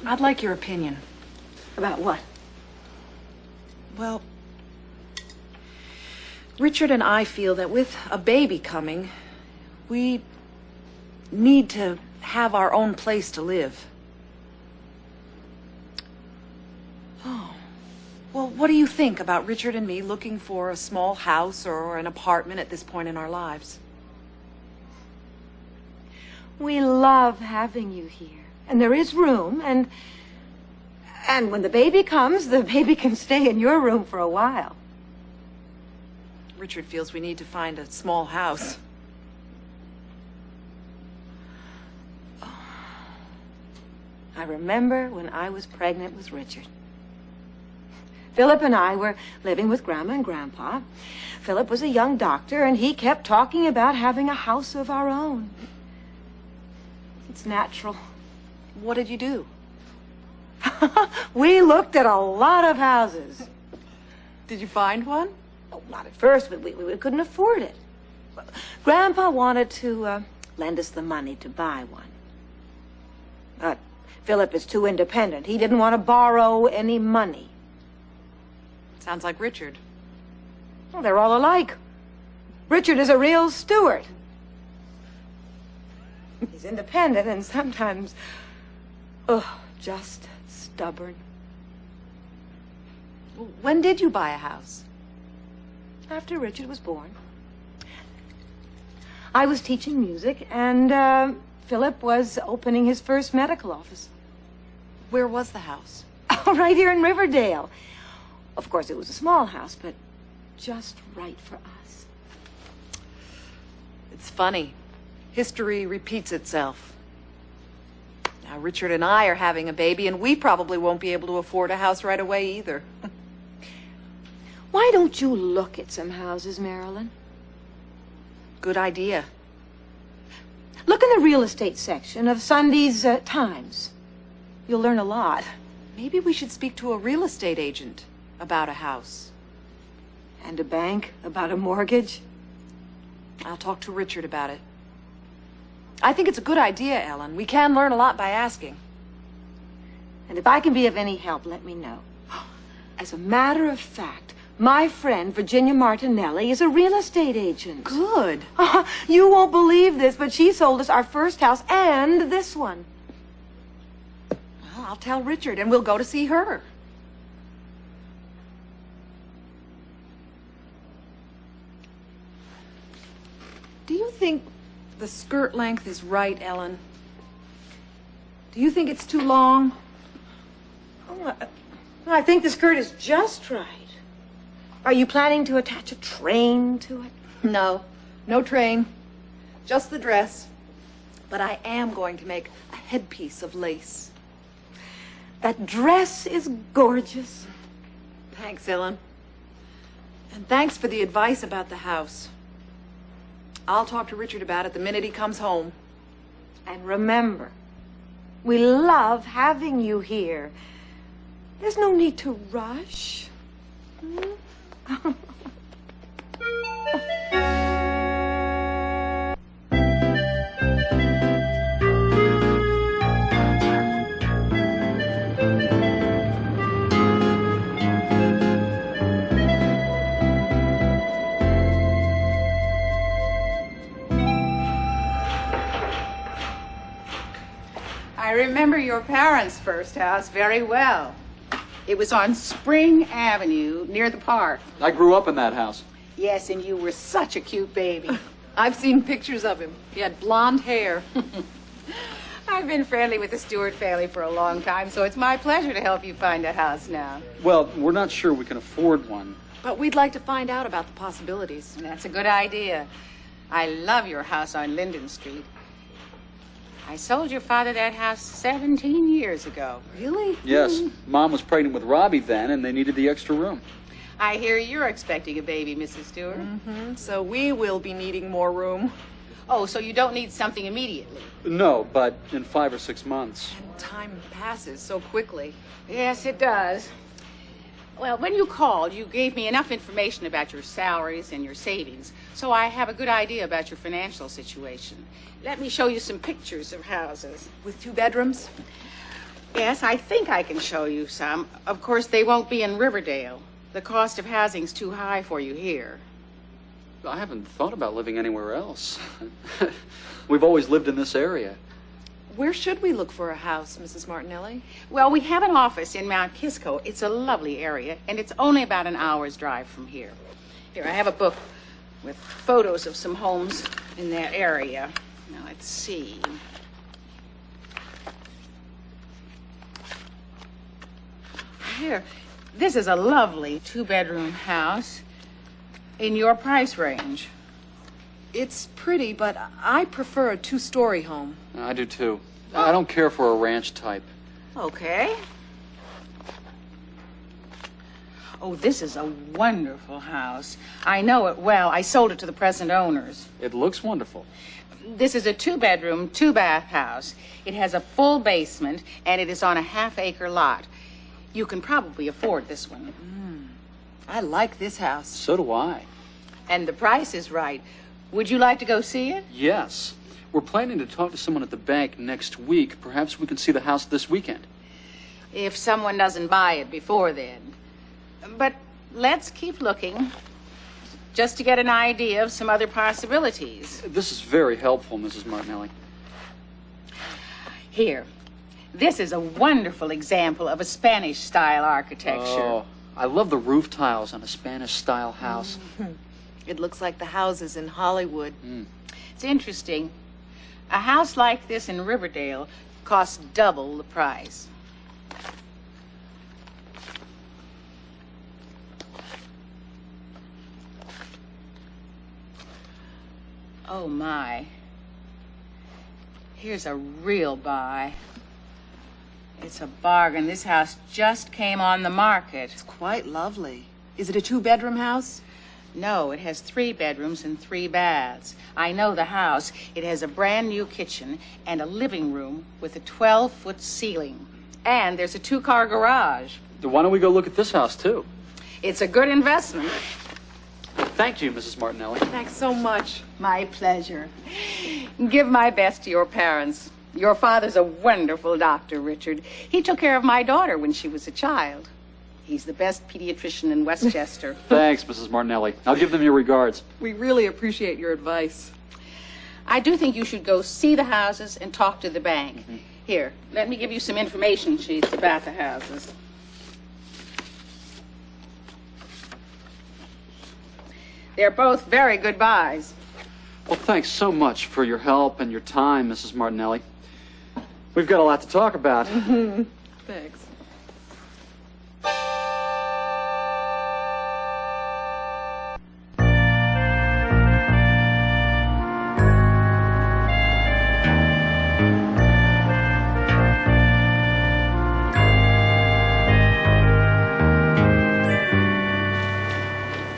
I'd like your opinion. About what? Well, Richard and I feel that with a baby coming, we need to have our own place to live. Oh. Well, what do you think about Richard and me looking for a small house or an apartment at this point in our lives? We love having you here. And there is room, and when the baby comes, the baby can stay in your room for a while. Richard feels we need to find a small house. I remember when I was pregnant with Richard. Philip and I were living with Grandma and Grandpa. Philip was a young doctor, and he kept talking about having a house of our own. It's natural. What did you do? We looked at a lot of houses. Did you find one? Oh, not at first, but we couldn't afford it. Grandpa wanted to lend us the money to buy one. But Philip is too independent. He didn't want to borrow any money. Sounds like Richard. Well, they're all alike. Richard is a real steward. He's independent and sometimes, just stubborn. When did you buy a house? After Richard was born. I was teaching music, and Philip was opening his first medical office. Where was the house? Oh, right here in Riverdale. Of course, it was a small house, but just right for us. It's funny. History repeats itself. Now, Richard and I are having a baby, and we probably won't be able to afford a house right away either. Why don't you look at some houses, Marilyn? Good idea. Look in the real estate section of Sunday's Times. You'll learn a lot. Maybe we should speak to a real estate agent about a house. And a bank about a mortgage. I'll talk to Richard about it. I think it's a good idea, Ellen. We can learn a lot by asking. And if I can be of any help, let me know. As a matter of fact, my friend Virginia Martinelli is a real estate agent. Good. You won't believe this, but she sold us our first house and this one. Well, I'll tell Richard, and we'll go to see her. Do you think the skirt length is right, Ellen? Do you think it's too long? Oh, I think the skirt is just right. Are you planning to attach a train to it? No, no train. Just the dress. But I am going to make a headpiece of lace. That dress is gorgeous. Thanks, Ellen. And thanks for the advice about the house. I'll talk to Richard about it the minute he comes home. And remember, we love having you here. There's no need to rush. I remember your parents' first house very well. It was on Spring Avenue near the park. I grew up in that house. Yes, and you were such a cute baby. I've seen pictures of him. He had blonde hair. I've been friendly with the Stewart family for a long time, so it's my pleasure to help you find a house now. Well, we're not sure we can afford one. But we'd like to find out about the possibilities. That's a good idea. I love your house on Linden Street. I sold your father that house 17 years ago. Really? Yes. Mom was pregnant with Robbie then, and they needed the extra room. I hear you're expecting a baby, Mrs. Stewart. Mm-hmm. So we will be needing more room. Oh, so you don't need something immediately? No, but in 5 or 6 months. And time passes so quickly. Yes, it does. Well, when you called, you gave me enough information about your salaries and your savings, so I have a good idea about your financial situation. Let me show you some pictures of houses. With 2 bedrooms? Yes, I think I can show you some. Of course, they won't be in Riverdale. The cost of housing's too high for you here. I haven't thought about living anywhere else. We've always lived in this area. Where should we look for a house, Mrs. Martinelli? Well, we have an office in Mount Kisco. It's a lovely area, and it's only about an hour's drive from here. Here, I have a book with photos of some homes in that area. Now, let's see. Here, this is a lovely two-bedroom house in your price range. It's pretty, but I prefer a two-story home. I do too. I don't care for a ranch type. Okay. Oh, this is a wonderful house. I know it well. I sold it to the present owners. It looks wonderful. This is a two-bedroom, two-bath house. It has a full basement, and it is on a half-acre lot. You can probably afford this one. I like this house. So do I. And the price is right. Would you like to go see it? Yes. We're planning to talk to someone at the bank next week. Perhaps we can see the house this weekend. If someone doesn't buy it before then. But let's keep looking, just to get an idea of some other possibilities. This is very helpful, Mrs. Martinelli. Here. This is a wonderful example of a Spanish-style architecture. Oh, I love the roof tiles on a Spanish-style house. It looks like the houses in Hollywood. It's interesting. A house like this in Riverdale costs double the price. Oh, my. Here's a real buy. It's a bargain. This house just came on the market. It's quite lovely. Is it a two-bedroom house? No, it has 3 bedrooms and 3 baths. I know the house. It has a brand new kitchen and a living room with a 12-foot ceiling. And there's a 2-car garage. Why don't we go look at this house, too? It's a good investment. Thank you, Mrs. Martinelli. Thanks so much. My pleasure. Give my best to your parents. Your father's a wonderful doctor, Richard. He took care of my daughter when she was a child. He's the best pediatrician in Westchester. Thanks, Mrs. Martinelli. I'll give them your regards. We really appreciate your advice. I do think you should go see the houses and talk to the bank. Here, let me give you some information sheets about the houses. They're both very good buys. Well, thanks so much for your help and your time, Mrs. Martinelli. We've got a lot to talk about. Thanks.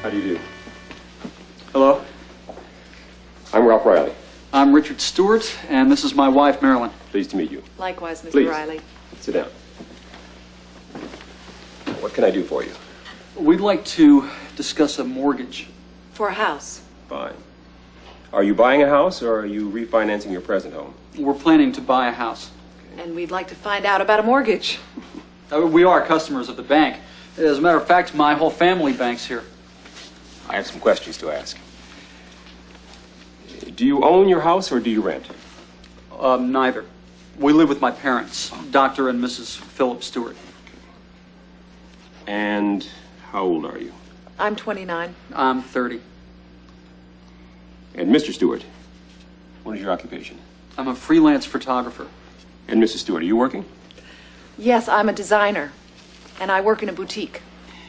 How do you do? Hello? I'm Ralph Riley. I'm Richard Stewart, and this is my wife, Marilyn. Pleased to meet you. Likewise, Mr. Please. Riley. Sit down. What can I do for you? We'd like to discuss a mortgage. For a house. Fine. Are you buying a house or are you refinancing your present home? We're planning to buy a house. And we'd like to find out about a mortgage. We are customers of the bank. As a matter of fact, my whole family banks here. I have some questions to ask. Do you own your house or do you rent? Neither. We live with my parents, Dr. and Mrs. Philip Stewart. And how old are you? I'm 29. I'm 30. And Mr. Stewart, what is your occupation? I'm a freelance photographer. And Mrs. Stewart, are you working? Yes, I'm a designer. And I work in a boutique.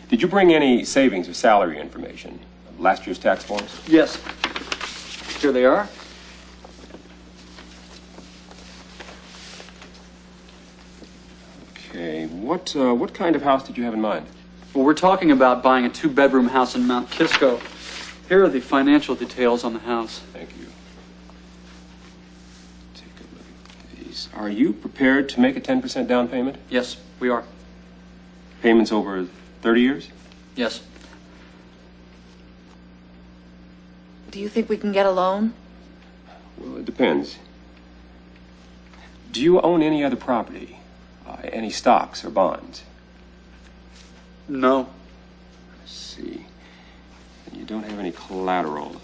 Did you bring any savings or salary information? Last year's tax forms? Yes. Here they are. Okay. What kind of house did you have in mind? Well, we're talking about buying a 2-bedroom house in Mount Kisco. Here are the financial details on the house. Thank you. Take a look at these. Are you prepared to make a 10% down payment? Yes, we are. Payments over 30 years? Yes. Do you think we can get a loan? Well, it depends. Do you own any other property? any stocks or bonds? No. Let's see. You don't have any collateral.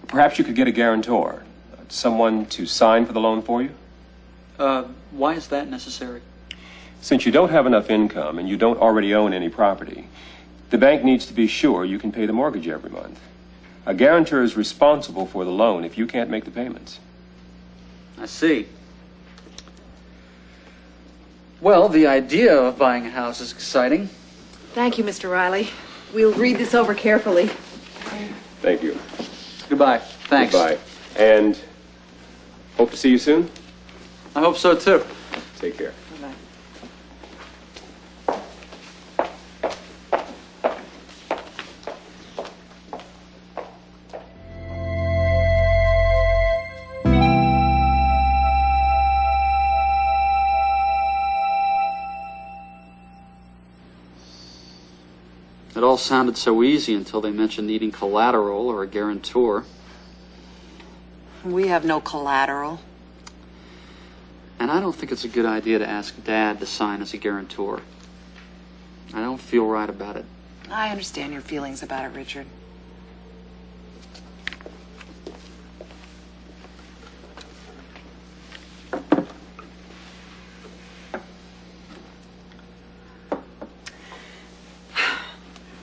Perhaps you could get a guarantor, someone to sign for the loan for you? Why is that necessary? Since you don't have enough income and you don't already own any property, the bank needs to be sure you can pay the mortgage every month. A guarantor is responsible for the loan if you can't make the payments. I see. Well, the idea of buying a house is exciting. Thank you, Mr. Riley. We'll read this over carefully. Thank you. Goodbye. Thanks. Goodbye. And hope to see you soon. I hope so, too. Take care. Bye-bye. It all sounded so easy until they mentioned needing collateral or a guarantor. We have no collateral. And I don't think it's a good idea to ask Dad to sign as a guarantor. I don't feel right about it. I understand your feelings about it, Richard.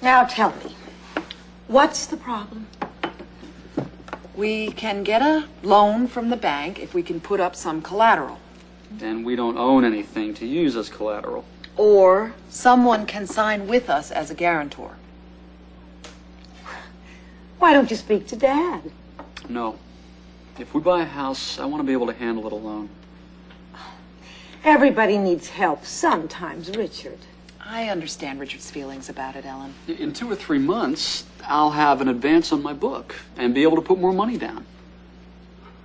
Now tell me, what's the problem? We can get a loan from the bank if we can put up some collateral. And we don't own anything to use as collateral. Or someone can sign with us as a guarantor. Why don't you speak to Dad? No. If we buy a house, I want to be able to handle it alone. Everybody needs help sometimes, Richard. I understand Richard's feelings about it, Ellen. In 2 or 3 months, I'll have an advance on my book and be able to put more money down.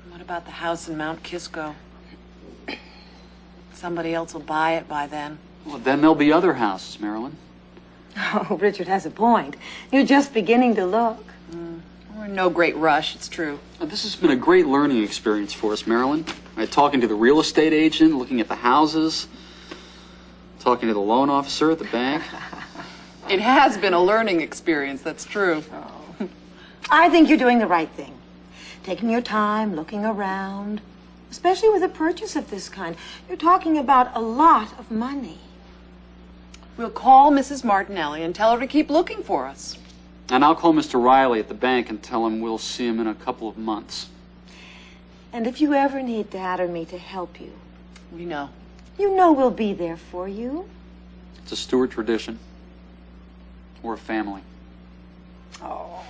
What about the house in Mount Kisco? Somebody else will buy it by then. Well, then there'll be other houses, Marilyn. Oh, Richard has a point. You're just beginning to look. We're in no great rush, it's true. This has been a great learning experience for us, Marilyn. Talking to the real estate agent, looking at the houses, talking to the loan officer at the bank. It has been a learning experience, that's true. I think you're doing the right thing. Taking your time, looking around. Especially with a purchase of this kind. You're talking about a lot of money. We'll call Mrs. Martinelli and tell her to keep looking for us. And I'll call Mr. Riley at the bank and tell him we'll see him in a couple of months. And if you ever need Dad or me to help you, We know. you know we'll be there for you. It's a Stewart tradition. We're a family. Oh.